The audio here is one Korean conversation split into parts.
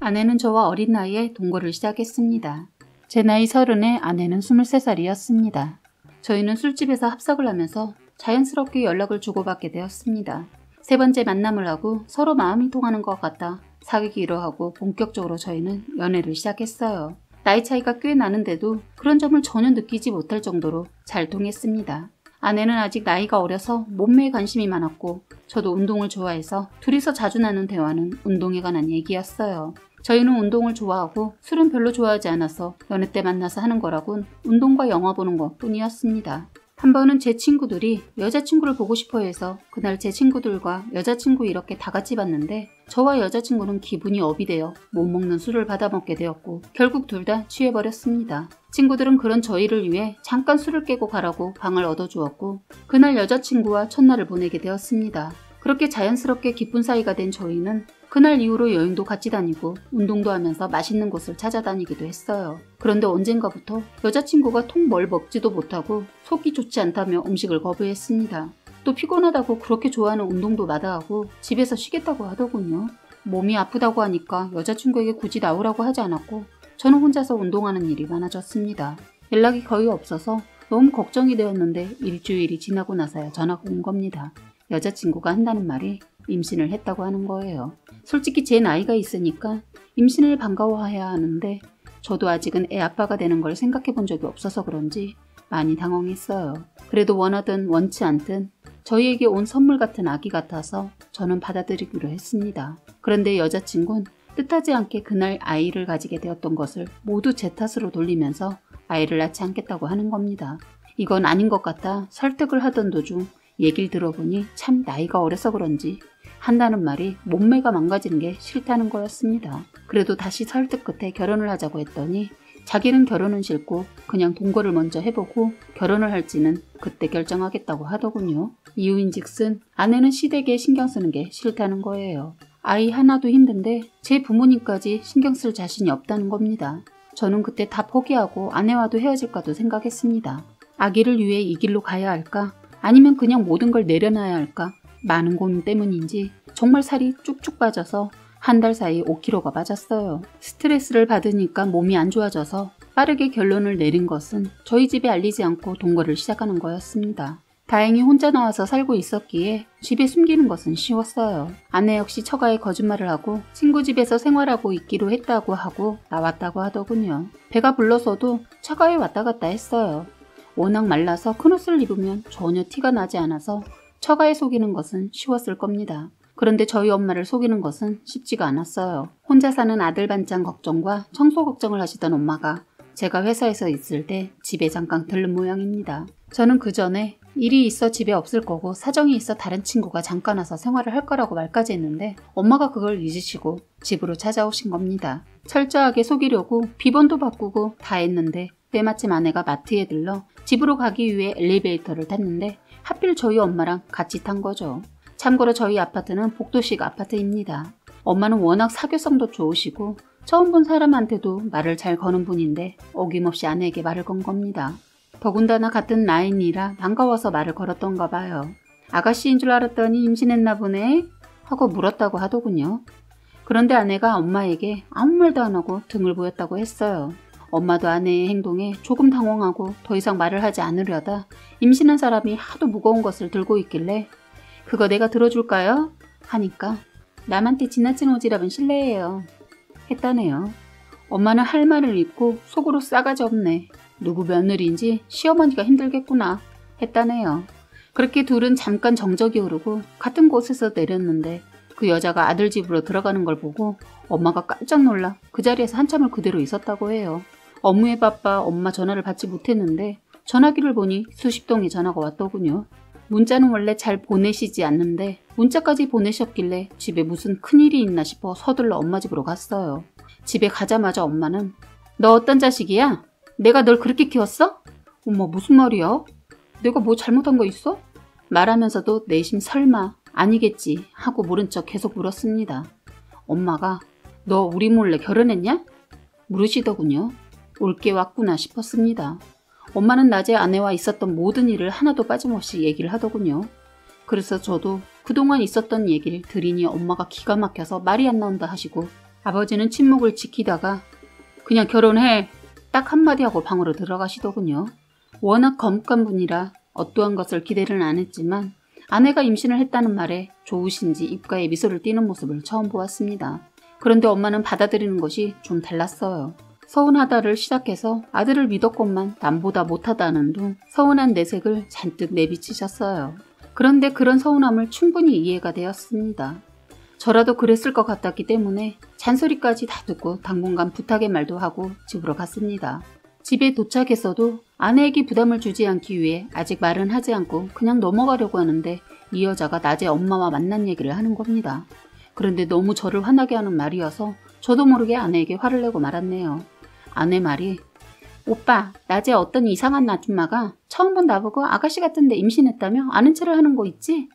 아내는 저와 어린 나이에 동거를 시작했습니다. 제 나이 30에 아내는 23살이었습니다. 저희는 술집에서 합석을 하면서 자연스럽게 연락을 주고받게 되었습니다. 세 번째 만남을 하고 서로 마음이 통하는 것 같아 사귀기로 하고 본격적으로 저희는 연애를 시작했어요. 나이 차이가 꽤 나는데도 그런 점을 전혀 느끼지 못할 정도로 잘 통했습니다. 아내는 아직 나이가 어려서 몸매에 관심이 많았고 저도 운동을 좋아해서 둘이서 자주 나눈 대화는 운동에 관한 얘기였어요. 저희는 운동을 좋아하고 술은 별로 좋아하지 않아서 연애 때 만나서 하는 거라곤 운동과 영화 보는 것 뿐이었습니다. 한 번은 제 친구들이 여자친구를 보고 싶어 해서 그날 제 친구들과 여자친구 이렇게 다 같이 봤는데 저와 여자친구는 기분이 업이 되어 못 먹는 술을 받아먹게 되었고 결국 둘 다 취해버렸습니다. 친구들은 그런 저희를 위해 잠깐 술을 깨고 가라고 방을 얻어주었고 그날 여자친구와 첫날을 보내게 되었습니다. 그렇게 자연스럽게 기쁜 사이가 된 저희는 그날 이후로 여행도 같이 다니고 운동도 하면서 맛있는 곳을 찾아다니기도 했어요. 그런데 언젠가부터 여자친구가 통 뭘 먹지도 못하고 속이 좋지 않다며 음식을 거부했습니다. 또 피곤하다고 그렇게 좋아하는 운동도 마다하고 집에서 쉬겠다고 하더군요. 몸이 아프다고 하니까 여자친구에게 굳이 나오라고 하지 않았고 저는 혼자서 운동하는 일이 많아졌습니다. 연락이 거의 없어서 너무 걱정이 되었는데 일주일이 지나고 나서야 전화가 온 겁니다. 여자친구가 한다는 말이 임신을 했다고 하는 거예요. 솔직히 제 나이가 있으니까 임신을 반가워해야 하는데 저도 아직은 애 아빠가 되는 걸 생각해 본 적이 없어서 그런지 많이 당황했어요. 그래도 원하든 원치 않든 저희에게 온 선물 같은 아기 같아서 저는 받아들이기로 했습니다. 그런데 여자친구는 뜻하지 않게 그날 아이를 가지게 되었던 것을 모두 제 탓으로 돌리면서 아이를 낳지 않겠다고 하는 겁니다. 이건 아닌 것 같아 설득을 하던 도중 얘기를 들어보니 참 나이가 어려서 그런지 한다는 말이 몸매가 망가지는 게 싫다는 거였습니다. 그래도 다시 설득 끝에 결혼을 하자고 했더니 자기는 결혼은 싫고 그냥 동거를 먼저 해보고 결혼을 할지는 그때 결정하겠다고 하더군요. 이유인즉슨 아내는 시댁에 신경 쓰는 게 싫다는 거예요. 아이 하나도 힘든데 제 부모님까지 신경 쓸 자신이 없다는 겁니다. 저는 그때 다 포기하고 아내와도 헤어질까도 생각했습니다. 아기를 위해 이 길로 가야 할까? 아니면 그냥 모든 걸 내려놔야 할까? 많은 고민 때문인지 정말 살이 쭉쭉 빠져서 한 달 사이 5kg가 빠졌어요. 스트레스를 받으니까 몸이 안 좋아져서 빠르게 결론을 내린 것은 저희 집에 알리지 않고 동거를 시작하는 거였습니다. 다행히 혼자 나와서 살고 있었기에 집에 숨기는 것은 쉬웠어요. 아내 역시 처가에 거짓말을 하고 친구 집에서 생활하고 있기로 했다고 하고 나왔다고 하더군요. 배가 불러서도 처가에 왔다 갔다 했어요. 워낙 말라서 큰 옷을 입으면 전혀 티가 나지 않아서 처가에 속이는 것은 쉬웠을 겁니다. 그런데 저희 엄마를 속이는 것은 쉽지가 않았어요. 혼자 사는 아들 반찬 걱정과 청소 걱정을 하시던 엄마가 제가 회사에서 있을 때 집에 잠깐 들른 모양입니다. 저는 그 전에 일이 있어 집에 없을 거고 사정이 있어 다른 친구가 잠깐 와서 생활을 할 거라고 말까지 했는데 엄마가 그걸 잊으시고 집으로 찾아오신 겁니다. 철저하게 속이려고 비번도 바꾸고 다 했는데 때마침 아내가 마트에 들러 집으로 가기 위해 엘리베이터를 탔는데 하필 저희 엄마랑 같이 탄 거죠. 참고로 저희 아파트는 복도식 아파트입니다. 엄마는 워낙 사교성도 좋으시고 처음 본 사람한테도 말을 잘 거는 분인데 어김없이 아내에게 말을 건 겁니다. 더군다나 같은 나이니라 반가워서 말을 걸었던가 봐요. 아가씨인 줄 알았더니 임신했나 보네 하고 물었다고 하더군요. 그런데 아내가 엄마에게 아무 말도 안 하고 등을 보였다고 했어요. 엄마도 아내의 행동에 조금 당황하고 더 이상 말을 하지 않으려다 임신한 사람이 하도 무거운 것을 들고 있길래 그거 내가 들어줄까요? 하니까 남한테 지나친 오지랖은 실례예요. 했다네요. 엄마는 할 말을 잊고 속으로 싸가지 없네. 누구 며느리인지 시어머니가 힘들겠구나. 했다네요. 그렇게 둘은 잠깐 정적이 흐르고 같은 곳에서 내렸는데 그 여자가 아들 집으로 들어가는 걸 보고 엄마가 깜짝 놀라 그 자리에서 한참을 그대로 있었다고 해요. 업무에 바빠 엄마 전화를 받지 못했는데 전화기를 보니 수십 통의 전화가 왔더군요. 문자는 원래 잘 보내시지 않는데 문자까지 보내셨길래 집에 무슨 큰일이 있나 싶어 서둘러 엄마 집으로 갔어요. 집에 가자마자 엄마는 너 어떤 자식이야? 내가 널 그렇게 키웠어? 엄마 무슨 말이야? 내가 뭐 잘못한 거 있어? 말하면서도 내심 설마 아니겠지 하고 모른 척 계속 물었습니다. 엄마가 너 우리 몰래 결혼했냐? 물으시더군요. 올게 왔구나 싶었습니다. 엄마는 낮에 아내와 있었던 모든 일을 하나도 빠짐없이 얘기를 하더군요. 그래서 저도 그동안 있었던 얘기를 들으니 엄마가 기가 막혀서 말이 안 나온다 하시고 아버지는 침묵을 지키다가 그냥 결혼해 딱 한마디 하고 방으로 들어가시더군요. 워낙 거뭇한 분이라 어떠한 것을 기대는 안 했지만 아내가 임신을 했다는 말에 좋으신지 입가에 미소를 띠는 모습을 처음 보았습니다. 그런데 엄마는 받아들이는 것이 좀 달랐어요. 서운하다를 시작해서 아들을 믿었건만 남보다 못하다는 둥 서운한 내색을 잔뜩 내비치셨어요. 그런데 그런 서운함을 충분히 이해가 되었습니다. 저라도 그랬을 것 같았기 때문에 잔소리까지 다 듣고 당분간 부탁의 말도 하고 집으로 갔습니다. 집에 도착해서도 아내에게 부담을 주지 않기 위해 아직 말은 하지 않고 그냥 넘어가려고 하는데 이 여자가 낮에 엄마와 만난 얘기를 하는 겁니다. 그런데 너무 저를 화나게 하는 말이어서 저도 모르게 아내에게 화를 내고 말았네요. 아내 말이 오빠 낮에 어떤 이상한 아줌마가 처음 본 나보고 아가씨 같은데 임신했다며 아는 체를 하는 거 있지?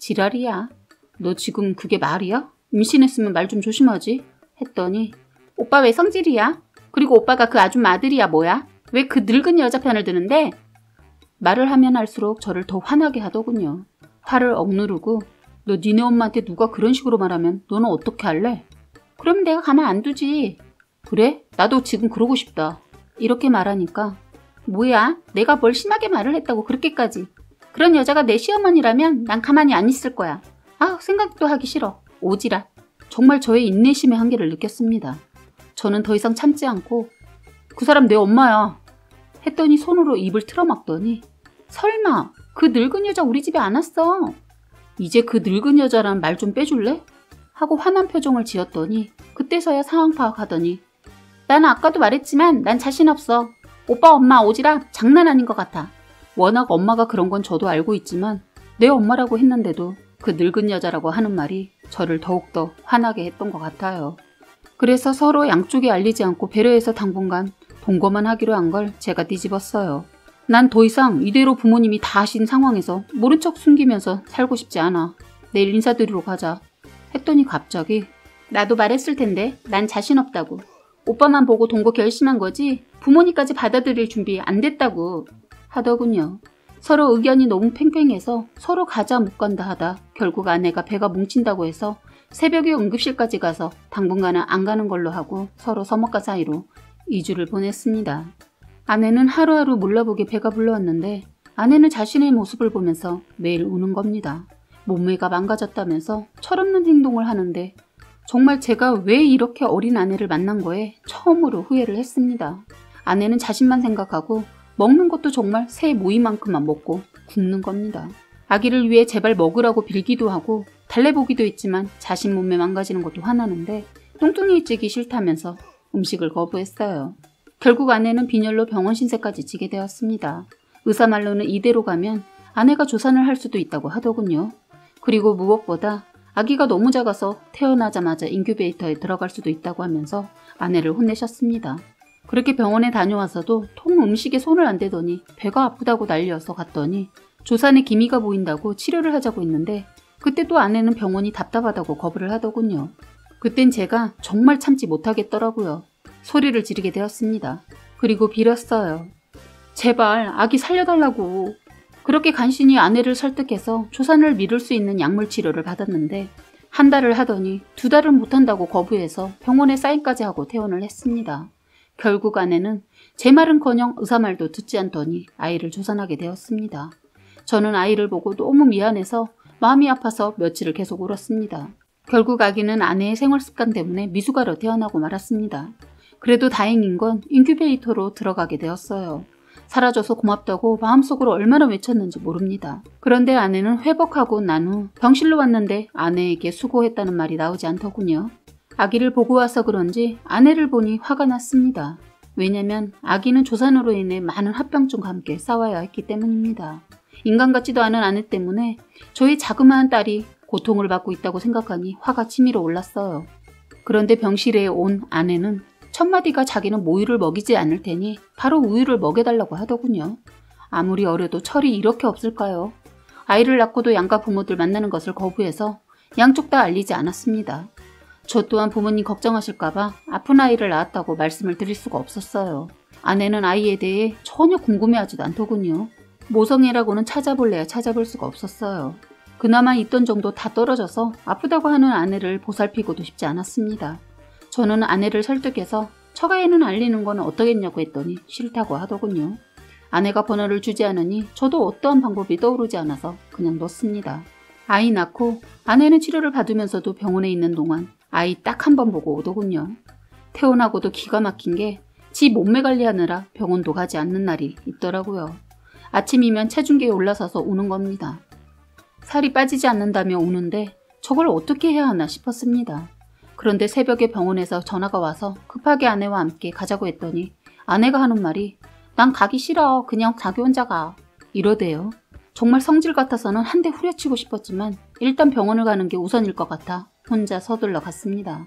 지랄이야. 너 지금 그게 말이야? 임신했으면 말 좀 조심하지? 했더니 오빠 왜 성질이야? 그리고 오빠가 그 아줌마 아들이야 뭐야? 왜 그 늙은 여자 편을 드는데? 말을 하면 할수록 저를 더 화나게 하더군요. 화를 억누르고 너 니네 엄마한테 누가 그런 식으로 말하면 너는 어떻게 할래? 그럼 내가 가만 안 두지. 그래? 나도 지금 그러고 싶다. 이렇게 말하니까 뭐야? 내가 뭘 심하게 말을 했다고 그렇게까지. 그런 여자가 내 시어머니라면 난 가만히 안 있을 거야. 아, 생각도 하기 싫어. 오지랖. 정말 저의 인내심의 한계를 느꼈습니다. 저는 더 이상 참지 않고 그 사람 내 엄마야 했더니 손으로 입을 틀어막더니 설마 그 늙은 여자 우리 집에 안 왔어. 이제 그 늙은 여자란 말 좀 빼줄래? 하고 화난 표정을 지었더니 그때서야 상황 파악하더니 나는 아까도 말했지만 난 자신 없어. 오빠 엄마 오지랖 장난 아닌 것 같아. 워낙 엄마가 그런 건 저도 알고 있지만 내 엄마라고 했는데도 그 늙은 여자라고 하는 말이 저를 더욱더 화나게 했던 것 같아요. 그래서 서로 양쪽에 알리지 않고 배려해서 당분간 동거만 하기로 한 걸 제가 뒤집었어요. 난 더 이상 이대로 부모님이 다 아신 상황에서 모른 척 숨기면서 살고 싶지 않아. 내일 인사드리러 가자. 했더니 갑자기 나도 말했을 텐데 난 자신 없다고. 오빠만 보고 동거 결심한 거지 부모님까지 받아들일 준비 안 됐다고 하더군요. 서로 의견이 너무 팽팽해서 서로 가자 못 간다 하다 결국 아내가 배가 뭉친다고 해서 새벽에 응급실까지 가서 당분간은 안 가는 걸로 하고 서로 서먹가 사이로 2주를 보냈습니다. 아내는 하루하루 몰라보게 배가 불러왔는데 아내는 자신의 모습을 보면서 매일 우는 겁니다. 몸매가 망가졌다면서 철없는 행동을 하는데 정말 제가 왜 이렇게 어린 아내를 만난 거에 처음으로 후회를 했습니다. 아내는 자신만 생각하고 먹는 것도 정말 새 모이만큼만 먹고 굶는 겁니다. 아기를 위해 제발 먹으라고 빌기도 하고 달래보기도 했지만 자신 몸매 망가지는 것도 화나는데 뚱뚱해지기 싫다면서 음식을 거부했어요. 결국 아내는 빈혈로 병원 신세까지 지게 되었습니다. 의사 말로는 이대로 가면 아내가 조산을 할 수도 있다고 하더군요. 그리고 무엇보다 아기가 너무 작아서 태어나자마자 인큐베이터에 들어갈 수도 있다고 하면서 아내를 혼내셨습니다. 그렇게 병원에 다녀와서도 통 음식에 손을 안 대더니 배가 아프다고 난리여서 갔더니 조산에 기미가 보인다고 치료를 하자고 했는데 그때 또 아내는 병원이 답답하다고 거부를 하더군요. 그땐 제가 정말 참지 못하겠더라고요. 소리를 지르게 되었습니다. 그리고 빌었어요. 제발 아기 살려달라고. 그렇게 간신히 아내를 설득해서 조산을 미룰 수 있는 약물 치료를 받았는데 한 달을 하더니 2달은 못한다고 거부해서 병원에 사인까지 하고 퇴원을 했습니다. 결국 아내는 제 말은커녕 의사 말도 듣지 않더니 아이를 조산하게 되었습니다. 저는 아이를 보고 너무 미안해서 마음이 아파서 며칠을 계속 울었습니다. 결국 아기는 아내의 생활 습관 때문에 미숙아로 태어나고 말았습니다. 그래도 다행인 건 인큐베이터로 들어가게 되었어요. 사라져서 고맙다고 마음속으로 얼마나 외쳤는지 모릅니다. 그런데 아내는 회복하고 난 후 병실로 왔는데 아내에게 수고했다는 말이 나오지 않더군요. 아기를 보고 와서 그런지 아내를 보니 화가 났습니다. 왜냐면 아기는 조산으로 인해 많은 합병증과 함께 싸워야 했기 때문입니다. 인간 같지도 않은 아내 때문에 저희 자그마한 딸이 고통을 받고 있다고 생각하니 화가 치밀어 올랐어요. 그런데 병실에 온 아내는 첫마디가 자기는 모유를 먹이지 않을 테니 바로 우유를 먹여달라고 하더군요. 아무리 어려도 철이 이렇게 없을까요? 아이를 낳고도 양가 부모들 만나는 것을 거부해서 양쪽 다 알리지 않았습니다. 저 또한 부모님 걱정하실까봐 아픈 아이를 낳았다고 말씀을 드릴 수가 없었어요. 아내는 아이에 대해 전혀 궁금해하지도 않더군요. 모성애라고는 찾아볼래야 찾아볼 수가 없었어요. 그나마 있던 정도 다 떨어져서 아프다고 하는 아내를 보살피고도 싶지 않았습니다. 저는 아내를 설득해서 처가에는 알리는 건 어떠겠냐고 했더니 싫다고 하더군요. 아내가 번호를 주지 않으니 저도 어떠한 방법이 떠오르지 않아서 그냥 넣습니다. 아이 낳고 아내는 치료를 받으면서도 병원에 있는 동안 아이 딱 한 번 보고 오더군요. 퇴원하고도 기가 막힌 게 지 몸매 관리하느라 병원도 가지 않는 날이 있더라고요. 아침이면 체중계에 올라서서 우는 겁니다. 살이 빠지지 않는다며 우는데 저걸 어떻게 해야 하나 싶었습니다. 그런데 새벽에 병원에서 전화가 와서 급하게 아내와 함께 가자고 했더니 아내가 하는 말이 난 가기 싫어. 그냥 자기 혼자 가. 이러대요. 정말 성질 같아서는 한 대 후려치고 싶었지만 일단 병원을 가는 게 우선일 것 같아 혼자 서둘러 갔습니다.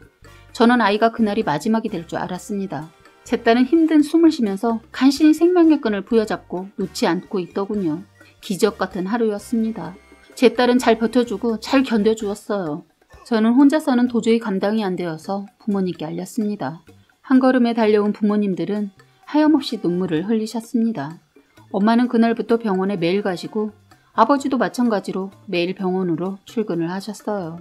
저는 아이가 그날이 마지막이 될 줄 알았습니다. 제 딸은 힘든 숨을 쉬면서 간신히 생명의 끈을 부여잡고 놓지 않고 있더군요. 기적 같은 하루였습니다. 제 딸은 잘 버텨주고 잘 견뎌주었어요. 저는 혼자서는 도저히 감당이 안 되어서 부모님께 알렸습니다. 한 걸음에 달려온 부모님들은 하염없이 눈물을 흘리셨습니다. 엄마는 그날부터 병원에 매일 가시고 아버지도 마찬가지로 매일 병원으로 출근을 하셨어요.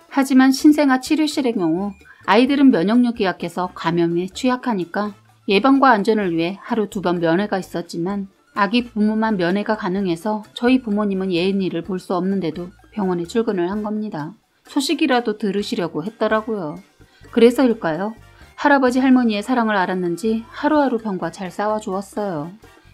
하지만 신생아 치료실의 경우 아이들은 면역력이 약해서 감염에 취약하니까 예방과 안전을 위해 하루 2번 면회가 있었지만 아기 부모만 면회가 가능해서 저희 부모님은 예은이를 볼 수 없는데도 병원에 출근을 한 겁니다. 소식이라도 들으시려고 했더라고요. 그래서일까요? 할아버지 할머니의 사랑을 알았는지 하루하루 병과 잘 싸워주었어요.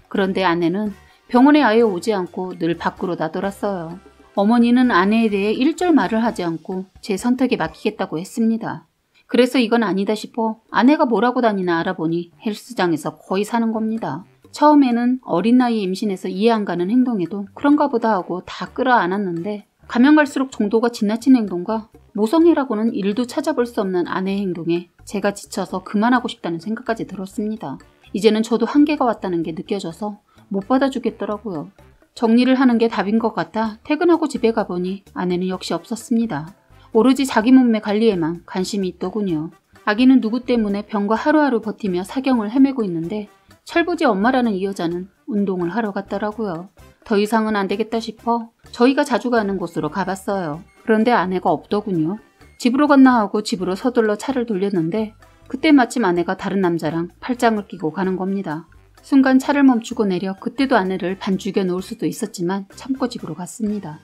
그런데 아내는 병원에 아예 오지 않고 늘 밖으로 나돌았어요. 어머니는 아내에 대해 일절 말을 하지 않고 제 선택에 맡기겠다고 했습니다. 그래서 이건 아니다 싶어 아내가 뭐라고 다니나 알아보니 헬스장에서 거의 사는 겁니다. 처음에는 어린 나이에 임신해서 이해 안 가는 행동에도 그런가 보다 하고 다 끌어안았는데 가면 갈수록 정도가 지나친 행동과 모성애라고는 일도 찾아볼 수 없는 아내의 행동에 제가 지쳐서 그만하고 싶다는 생각까지 들었습니다. 이제는 저도 한계가 왔다는 게 느껴져서 못 받아주겠더라고요. 정리를 하는 게 답인 것 같아 퇴근하고 집에 가보니 아내는 역시 없었습니다. 오로지 자기 몸매 관리에만 관심이 있더군요. 아기는 누구 때문에 병과 하루하루 버티며 사경을 헤매고 있는데 철부지 엄마라는 이 여자는 운동을 하러 갔더라고요. 더 이상은 안 되겠다 싶어 저희가 자주 가는 곳으로 가봤어요. 그런데 아내가 없더군요. 집으로 갔나 하고 집으로 서둘러 차를 돌렸는데 그때 마침 아내가 다른 남자랑 팔짱을 끼고 가는 겁니다. 순간 차를 멈추고 내려 그때도 아내를 반죽여 놓을 수도 있었지만 참고 집으로 갔습니다.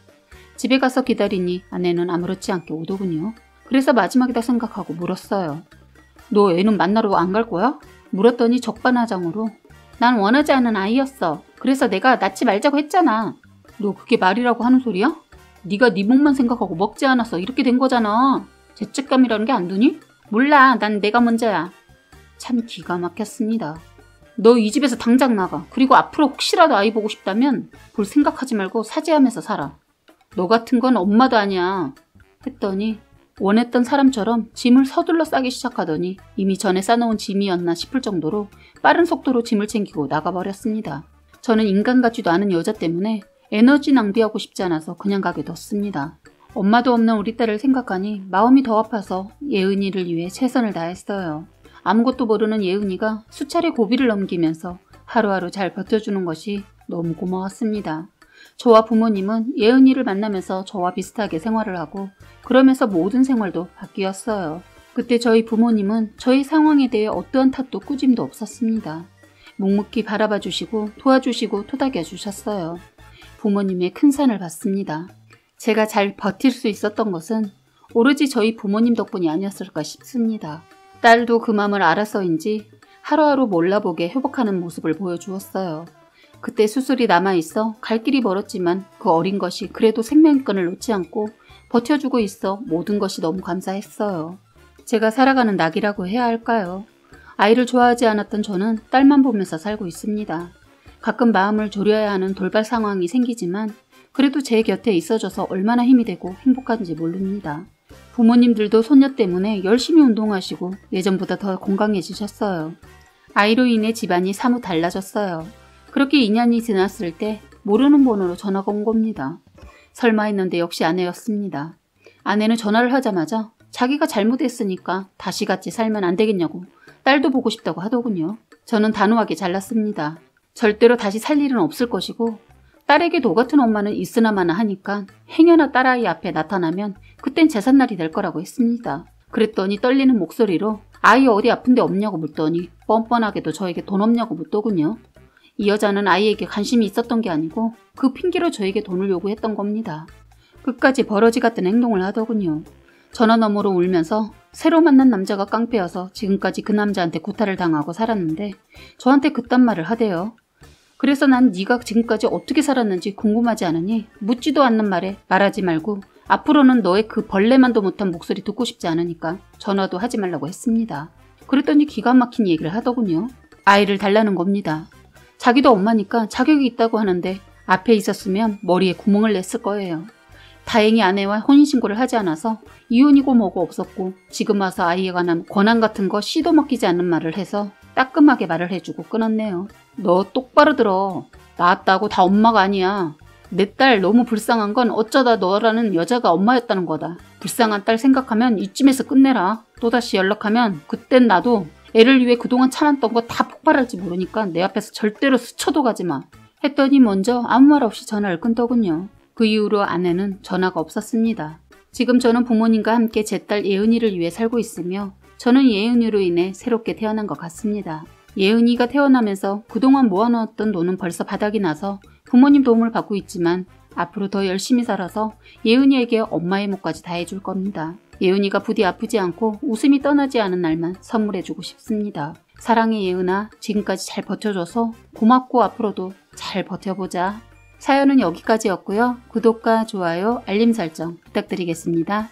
집에 가서 기다리니 아내는 아무렇지 않게 오더군요. 그래서 마지막이다 생각하고 물었어요. 너 애는 만나러 안 갈 거야? 물었더니 적반하장으로 난 원하지 않은 아이였어. 그래서 내가 낳지 말자고 했잖아. 너 그게 말이라고 하는 소리야? 네가 네 몸만 생각하고 먹지 않아서 이렇게 된 거잖아. 죄책감이라는 게 안 드니? 몰라. 난 내가 먼저야. 참 기가 막혔습니다. 너 이 집에서 당장 나가. 그리고 앞으로 혹시라도 아이 보고 싶다면 볼 생각하지 말고 사죄하면서 살아. 너 같은 건 엄마도 아니야. 했더니 원했던 사람처럼 짐을 서둘러 싸기 시작하더니 이미 전에 싸놓은 짐이었나 싶을 정도로 빠른 속도로 짐을 챙기고 나가버렸습니다. 저는 인간 같지도 않은 여자 때문에 에너지 낭비하고 싶지 않아서 그냥 가게 뒀습니다. 엄마도 없는 우리 딸을 생각하니 마음이 더 아파서 예은이를 위해 최선을 다했어요. 아무것도 모르는 예은이가 수차례 고비를 넘기면서 하루하루 잘 버텨주는 것이 너무 고마웠습니다. 저와 부모님은 예은이를 만나면서 저와 비슷하게 생활을 하고 그러면서 모든 생활도 바뀌었어요. 그때 저희 부모님은 저희 상황에 대해 어떠한 탓도 꾸짐도 없었습니다. 묵묵히 바라봐 주시고 도와주시고 토닥여 주셨어요. 부모님의 큰 산을 봤습니다. 제가 잘 버틸 수 있었던 것은 오로지 저희 부모님 덕분이 아니었을까 싶습니다. 딸도 그 마음을 알아서인지 하루하루 몰라보게 회복하는 모습을 보여주었어요. 그때 수술이 남아있어 갈 길이 멀었지만 그 어린 것이 그래도 생명권을 놓지 않고 버텨주고 있어 모든 것이 너무 감사했어요. 제가 살아가는 낙이라고 해야 할까요? 아이를 좋아하지 않았던 저는 딸만 보면서 살고 있습니다. 가끔 마음을 졸여야 하는 돌발 상황이 생기지만 그래도 제 곁에 있어줘서 얼마나 힘이 되고 행복한지 모릅니다. 부모님들도 손녀 때문에 열심히 운동하시고 예전보다 더 건강해지셨어요. 아이로 인해 집안이 사뭇 달라졌어요. 그렇게 2년이 지났을 때 모르는 번호로 전화가 온 겁니다. 설마 했는데 역시 아내였습니다. 아내는 전화를 하자마자 자기가 잘못했으니까 다시 같이 살면 안 되겠냐고 딸도 보고 싶다고 하더군요. 저는 단호하게 잘랐습니다. 절대로 다시 살 일은 없을 것이고 딸에게 도 같은 엄마는 있으나마나 하니까 행여나 딸아이 앞에 나타나면 그땐 제삿날이 될 거라고 했습니다. 그랬더니 떨리는 목소리로 아이 어디 아픈데 없냐고 묻더니 뻔뻔하게도 저에게 돈 없냐고 묻더군요. 이 여자는 아이에게 관심이 있었던 게 아니고 그 핑계로 저에게 돈을 요구했던 겁니다. 끝까지 버러지 같은 행동을 하더군요. 전화 너머로 울면서 새로 만난 남자가 깡패여서 지금까지 그 남자한테 구타를 당하고 살았는데 저한테 그딴 말을 하대요. 그래서 난 네가 지금까지 어떻게 살았는지 궁금하지 않으니 묻지도 않는 말에 말하지 말고 앞으로는 너의 그 벌레만도 못한 목소리 듣고 싶지 않으니까 전화도 하지 말라고 했습니다. 그랬더니 기가 막힌 얘기를 하더군요. 아이를 달라는 겁니다. 자기도 엄마니까 자격이 있다고 하는데 앞에 있었으면 머리에 구멍을 냈을 거예요. 다행히 아내와 혼인신고를 하지 않아서 이혼이고 뭐고 없었고 지금 와서 아이에 관한 권한 같은 거 씨도 먹히지 않는 말을 해서 따끔하게 말을 해주고 끊었네요. 너 똑바로 들어. 낳았다고 다 엄마가 아니야. 내 딸 너무 불쌍한 건 어쩌다 너라는 여자가 엄마였다는 거다. 불쌍한 딸 생각하면 이쯤에서 끝내라. 또다시 연락하면 그땐 나도 애를 위해 그동안 참았던 거 다 폭발할지 모르니까 내 앞에서 절대로 스쳐도 가지 마. 했더니 먼저 아무 말 없이 전화를 끊더군요. 그 이후로 아내는 전화가 없었습니다. 지금 저는 부모님과 함께 제 딸 예은이를 위해 살고 있으며 저는 예은이로 인해 새롭게 태어난 것 같습니다. 예은이가 태어나면서 그동안 모아놓았던 돈은 벌써 바닥이 나서 부모님 도움을 받고 있지만 앞으로 더 열심히 살아서 예은이에게 엄마의 몫까지 다 해줄 겁니다. 예은이가 부디 아프지 않고 웃음이 떠나지 않은 날만 선물해주고 싶습니다. 사랑해 예은아, 지금까지 잘 버텨줘서 고맙고 앞으로도 잘 버텨보자. 사연은 여기까지였고요. 구독과 좋아요, 알림 설정 부탁드리겠습니다.